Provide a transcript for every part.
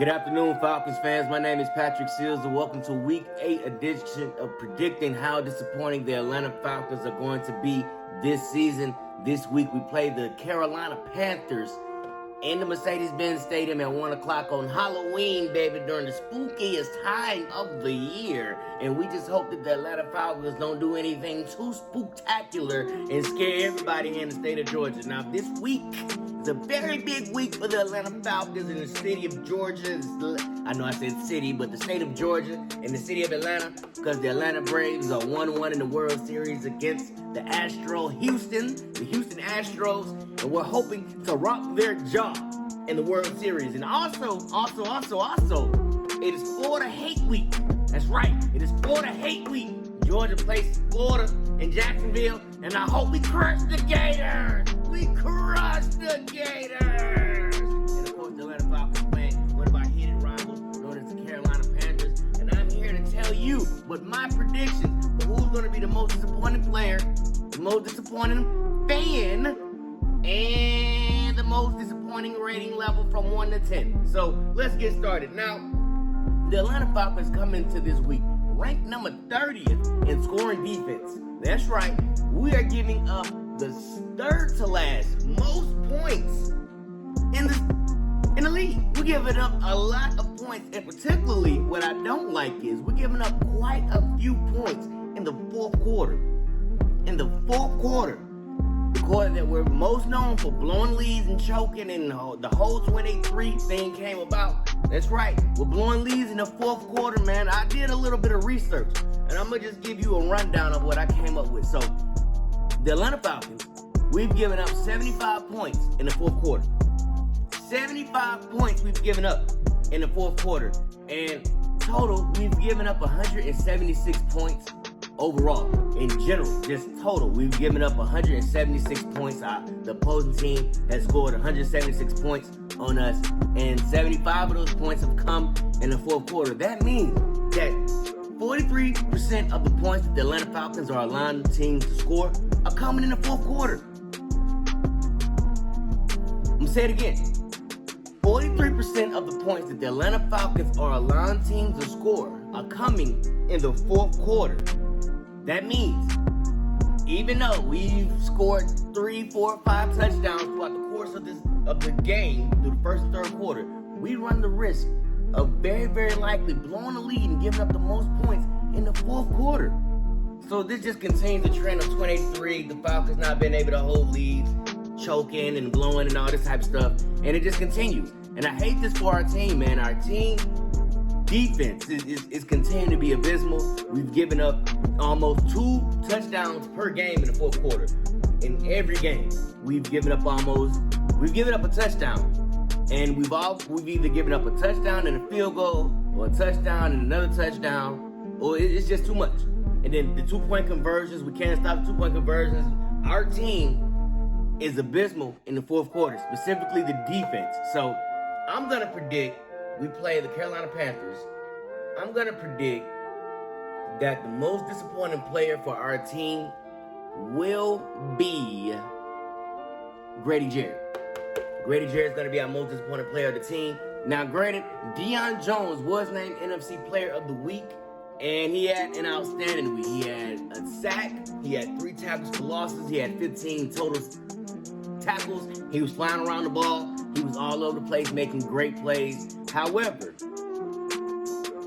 Good afternoon, Falcons fans. My name is Patrick Seals, and welcome to Week 8 edition of predicting how disappointing the Atlanta Falcons are going to be this season. This week, we play the Carolina Panthers in the Mercedes-Benz Stadium at 1 o'clock on Halloween, baby, during the spookiest time of the year. And we just hope that the Atlanta Falcons don't do anything too spooktacular and scare everybody in the state of Georgia. Now, this week is a very big week for the Atlanta Falcons in the city of Georgia. I know I said city, but the state of Georgia and the city of Atlanta, because the Atlanta Braves are 1-1 in the World Series against the Houston Astros, and we're hoping to rock their jaw in the World Series. And also, it is Florida Hate Week. That's right, it is Florida Hate Week. Georgia plays Florida in Jacksonville, and I hope we crush the Gators. We crush the Gators. And of course, the Atlanta Falcons playing one of our heated rivals, known as the Carolina Panthers. And I'm here to tell you what my predictions for who's going to be the most disappointing player, the most disappointing fan, and the most disappointing rating level from 1 to 10. So let's get started. Now, the Atlanta Falcons come into this week ranked number 30th in scoring defense. That's right, we are giving up the third to last most points in the league. We're giving up a lot of points, and particularly what I don't like is we're giving up quite a few points in the fourth quarter. In the fourth quarter, the quarter that we're most known for blowing leads and choking, and the whole 23 thing came about. That's right, we're blowing leads in the fourth quarter, man. I did a little bit of research, and I'm going to just give you a rundown of what I came up with. So, the Atlanta Falcons, we've given up 75 points in the fourth quarter. 75 points we've given up in the fourth quarter. And total, we've given up 176 points overall. In general, just total, we've given up 176 points. The opposing team has scored 176 points on us, and 75 of those points have come in the fourth quarter. That means that 43% of the points that the Atlanta Falcons are allowing the team to score are coming in the fourth quarter. I'm going to say it again. 43% of the points that the Atlanta Falcons are allowing teams to score are coming in the fourth quarter. That means, even though we've scored 3, 4, 5 touchdowns throughout the course of the game through the first and third quarter, we run the risk of very, very likely blowing the lead and giving up the most points in the fourth quarter. So this just continues the trend of 23, the Falcons not being able to hold leads, choking and blowing and all this type of stuff, and it just continues. And I hate this for our team, man. Our team defense is continuing to be abysmal. We've given up almost 2 touchdowns per game in the fourth quarter. In every game, we've given up a touchdown. And we've either given up a touchdown and a field goal, or a touchdown and another touchdown, or it's just too much. And then the 2-point conversions, we can't stop the 2-point conversions. Our team is abysmal in the fourth quarter, specifically the defense. So I'm going to predict we play the Carolina Panthers. I'm going to predict that the most disappointing player for our team will be Grady Jarrett. Grady Jarrett's going to be our most disappointing player of the team. Now, granted, Deion Jones was named NFC Player of the Week, and he had an outstanding week. He had a sack, he had 3 tackles for losses, he had 15 total tackles, he was flying around the ball, he was all over the place making great plays. However,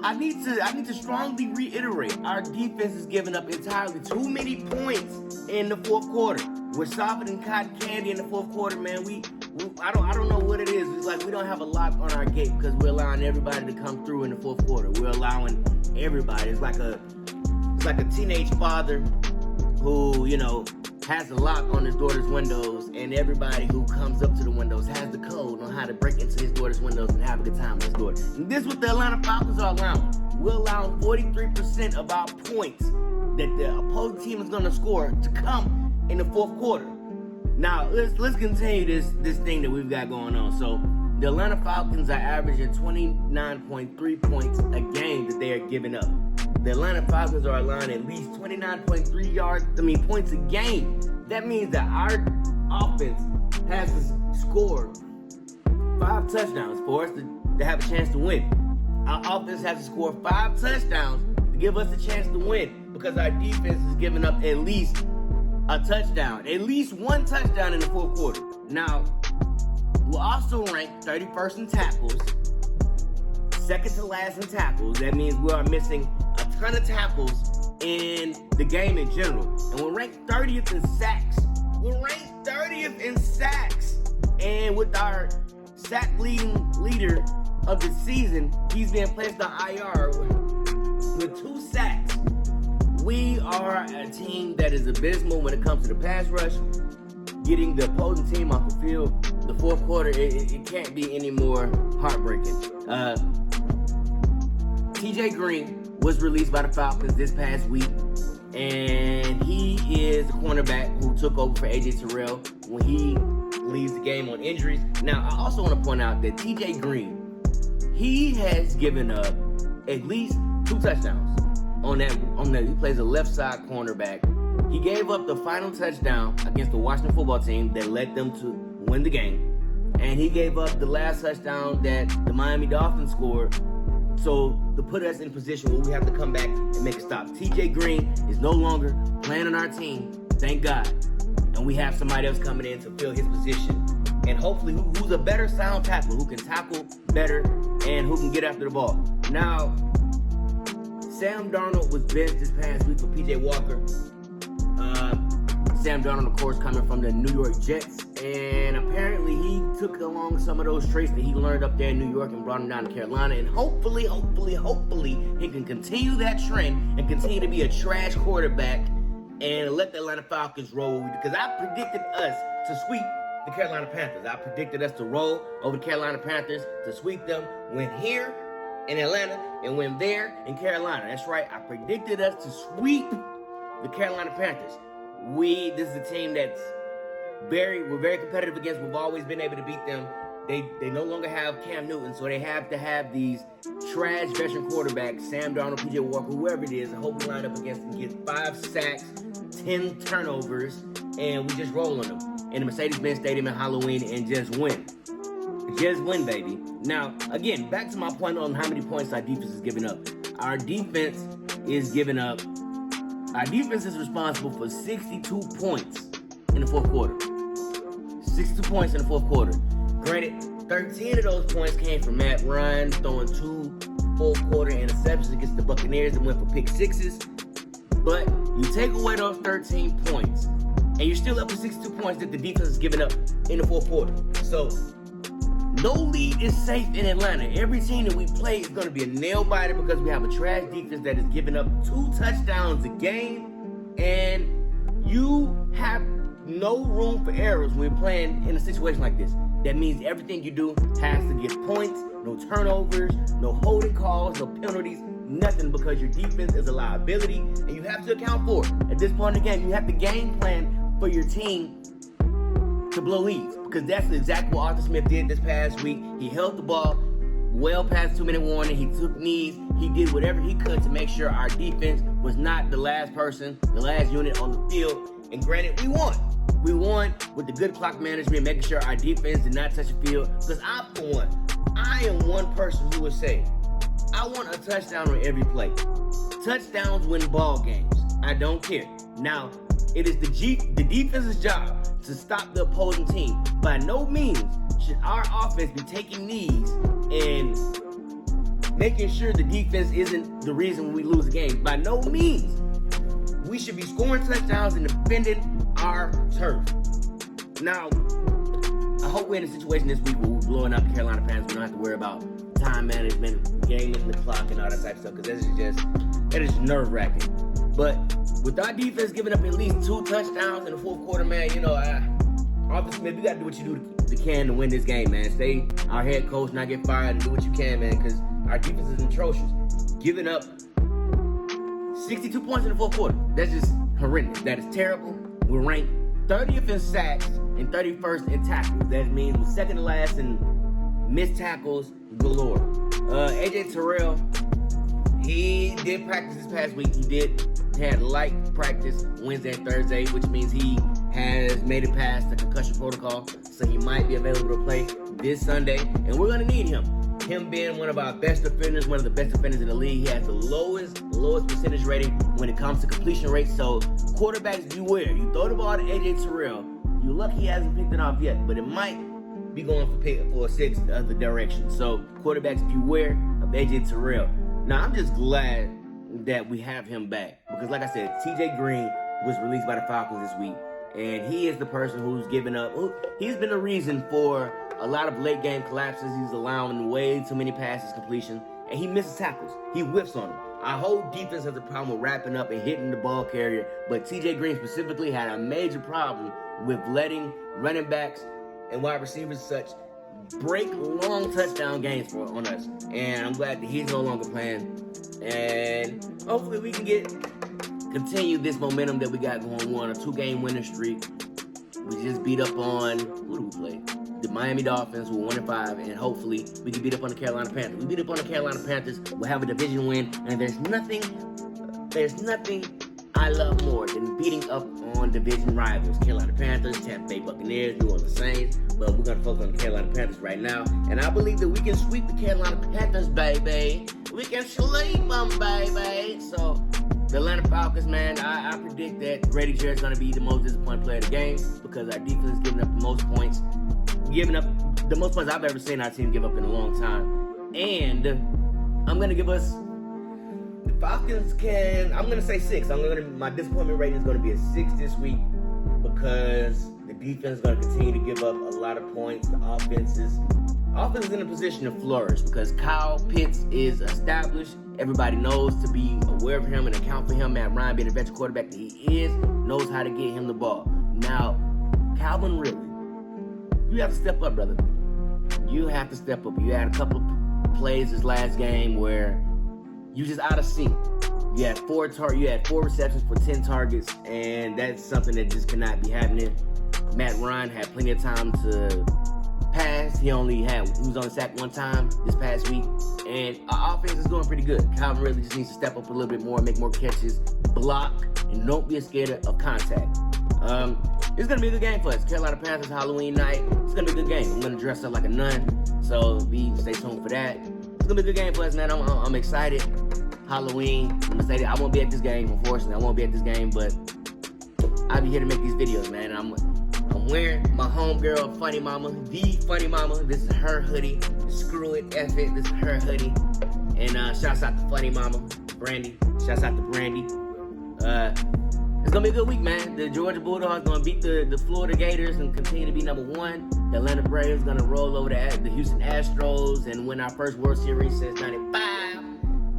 I need to strongly reiterate, our defense is giving up entirely too many points in the fourth quarter. We're soft and cotton candy in the fourth quarter, man. I don't know what it is. It's like we don't have a lock on our gate because we're allowing everybody to come through in the fourth quarter. We're allowing everybody. It's like a teenage father who, has a lock on his daughter's windows, and everybody who comes up to the windows has the code on how to break into his daughter's windows and have a good time with his daughter. And this is what the Atlanta Falcons are allowing. We're allowing 43% of our points that the opposing team is going to score to come in the fourth quarter. Now, let's continue this thing that we've got going on. So, the Atlanta Falcons are averaging 29.3 points a game that they are giving up. The Atlanta Falcons are allowing at least 29.3 points a game. That means that our offense has to score 5 touchdowns for us to to have a chance to win. Our offense has to score 5 touchdowns to give us a chance to win because our defense is giving up at least a touchdown, at least 1 touchdown in the fourth quarter. Now, we're also ranked 31st in tackles, second to last in tackles. That means we are missing a ton of tackles in the game in general. And we're ranked 30th in sacks. We're ranked 30th in sacks. And with our sack leader of the season, he's being placed on IR with 2 sacks. We are a team that is abysmal when it comes to the pass rush, getting the opposing team off the field. The fourth quarter, it can't be any more heartbreaking. TJ Green was released by the Falcons this past week, and he is the cornerback who took over for AJ Terrell when he leaves the game on injuries. Now, I also want to point out that TJ Green, he has given up at least 2 touchdowns on that. He plays a left side cornerback. He gave up the final touchdown against the Washington football team that led them to win the game. And he gave up the last touchdown that the Miami Dolphins scored. So to put us in position where we have to come back and make a stop. TJ Green is no longer playing on our team, thank God. And we have somebody else coming in to fill his position. And hopefully who's a better sound tackler, who can tackle better and who can get after the ball. Now, Sam Darnold was benched this past week for PJ Walker. Sam Darnold, of course, coming from the New York Jets, and apparently he took along some of those traits that he learned up there in New York and brought them down to Carolina, and hopefully he can continue that trend and continue to be a trash quarterback and let the Atlanta Falcons roll, because I predicted us to sweep the Carolina Panthers. I predicted us to roll over the Carolina Panthers, to sweep them, win here in Atlanta and win there in Carolina. That's right, I predicted us to sweep the Carolina Panthers. This is a team that's we're very competitive against. We've always been able to beat them. They no longer have Cam Newton, so they have to have these trash veteran quarterbacks, Sam Darnold, PJ Walker, whoever it is. I hope we line up against them, get 5 sacks, 10 turnovers, and we just roll on them in the Mercedes-Benz Stadium in Halloween and just win. Just win, baby. Now, again, back to my point on how many points our defense is giving up. Our defense is responsible for 62 points in the fourth quarter. 62 points in the fourth quarter. Granted, 13 of those points came from Matt Ryan throwing 2 fourth quarter interceptions against the Buccaneers that went for pick sixes. But you take away those 13 points, and you're still up to 62 points that the defense is giving up in the fourth quarter. So, no lead is safe in Atlanta. Every team that we play is going to be a nail-biter because we have a trash defense that is giving up 2 touchdowns a game, and you have no room for errors when we're playing in a situation like this. That means everything you do has to get points, no turnovers, no holding calls, no penalties, nothing, because your defense is a liability, and you have to account for it. At this point in the game, you have to game plan for your team to blow leads, because that's exactly what Arthur Smith did this past week. He held the ball well past 2-minute warning. He took knees. He did whatever he could to make sure our defense was not the last unit on the field. And granted, we won. We won with the good clock management, making sure our defense did not touch the field. Because I am one person who would say, I want a touchdown on every play. Touchdowns win ball games. I don't care. Now, it is the defense's job to stop the opposing team. By no means should our offense be taking knees and making sure the defense isn't the reason we lose the game. By no means. We should be scoring touchdowns and defending our turf. Now, I hope we're in a situation this week where we're blowing up the Carolina Panthers. We don't have to worry about time management, game in the clock, and all that type of stuff, because that is nerve-wracking. But with our defense giving up at least 2 touchdowns in the fourth quarter, man, Arthur Smith, you got to do what you can to win this game, man. Stay our head coach, not get fired, and do what you can, man, because our defense is atrocious. Giving up 62 points in the fourth quarter. That's just horrendous. That is terrible. We're ranked 30th in sacks and 31st in tackles. That means we're second to last in missed tackles galore. AJ Terrell, he did practice this past week. He had light practice Wednesday and Thursday, which means he has made it past the concussion protocol, so he might be available to play this Sunday, and we're going to need him. him being one of our best defenders, one of the best defenders in the league. He has the lowest percentage rating when it comes to completion rate. So quarterbacks, beware. You throw the ball to AJ Terrell. You're lucky he hasn't picked it off yet, but it might be going for a 6 the other direction. So quarterbacks, beware of AJ Terrell. Now, I'm just glad that we have him back because, like I said, TJ Green was released by the Falcons this week, and he is the person who's given up. He's been the reason for a lot of late game collapses. He's allowing way too many passes completion, and he misses tackles. He whiffs on them. Our whole defense has a problem with wrapping up and hitting the ball carrier, but TJ Green specifically had a major problem with letting running backs and wide receivers such break long touchdown games on us. And I'm glad that he's no longer playing. And hopefully we can continue this momentum that we got going on, a 2-game winning streak. We just beat up on, who do we play? The Miami Dolphins, who are 1-5, and hopefully we can beat up on the Carolina Panthers. We beat up on the Carolina Panthers, we'll have a division win, and there's nothing I love more than beating up on division rivals. Carolina Panthers, Tampa Bay Buccaneers, New Orleans Saints, but we're going to focus on the Carolina Panthers right now, and I believe that we can sweep the Carolina Panthers, baby. We can sweep them, baby. So, the Atlanta Falcons, man, I predict that Grady Jarrett's going to be the most disappointing player of the game because our defense is giving up the most points. Giving up the most points I've ever seen our team give up in a long time. And I'm going to give us, the Falcons I'm going to say 6. My disappointment rating is going to be a 6 this week because the defense is going to continue to give up a lot of points. The offense is in a position to flourish because Kyle Pitts is established. Everybody knows to be aware of him and account for him. Matt Ryan, being the veteran quarterback that he is, knows how to get him the ball. Now, Calvin Ridley, you have to step up, brother. You have to step up. You had a couple of plays this last game where you just out of sync. You had 4 receptions for 10 targets, and that's something that just cannot be happening. Matt Ryan had plenty of time to pass. He was only sacked 1 time this past week, and our offense is doing pretty good. Calvin Ridley just needs to step up a little bit more, make more catches, block, and don't be scared of contact. It's going to be a good game for us. Carolina Panthers, Halloween night. It's going to be a good game. I'm going to dress up like a nun, so stay tuned for that. It's going to be a good game for us, man. I'm excited. Halloween. I'm going to say that I won't be at this game, unfortunately. I won't be at this game, but I'll be here to make these videos, man. I'm wearing my homegirl, Funny Mama, TheFunnyMommy. This is her hoodie. Screw it, F it. This is her hoodie. And shouts out to Funny Mama, Brandy. Shouts out to Brandy. It's going to be a good week, man. The Georgia Bulldogs going to beat the Florida Gators and continue to be number 1. The Atlanta Braves going to roll over the Houston Astros and win our first World Series since 95.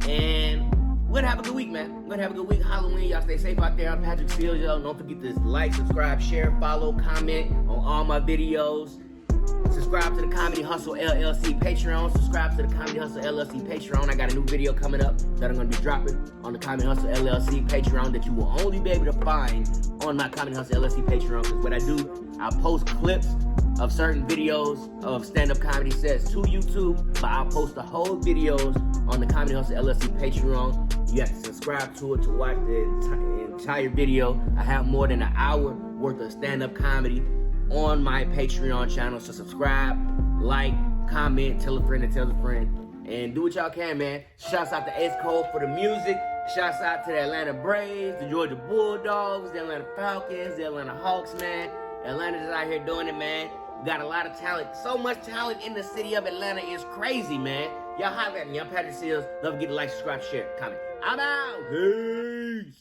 And we're going to have a good week, man. We're going to have a good week. Halloween. Y'all stay safe out there. I'm Patrick Seals, y'all. Don't forget to like, subscribe, share, follow, comment on all my videos. Subscribe to the Comedy Hustle LLC Patreon. Subscribe to the Comedy Hustle LLC Patreon. I got a new video coming up that I'm going to be dropping on the Comedy Hustle LLC Patreon that you will only be able to find on my Comedy Hustle LLC Patreon. Because what I do, I post clips of certain videos of stand-up comedy sets to YouTube, but I'll post the whole videos on the Comedy Hustle LLC Patreon. You have to subscribe to it to watch the entire video. I have more than an hour worth of stand-up comedy on my Patreon channel, so subscribe, like, comment, tell a friend and tell a friend, and do what y'all can, man. Shouts out to Ace Cole for the music. Shouts out to the Atlanta Braves, the Georgia Bulldogs, the Atlanta Falcons, the Atlanta Hawks, man. Atlanta's out here doing it, man. We got a lot of talent, so much talent in the city of Atlanta. It's crazy, man. Y'all holler at me. I'm Patrick Seals. Don't forget to like, subscribe, share, comment. I'm out. Peace.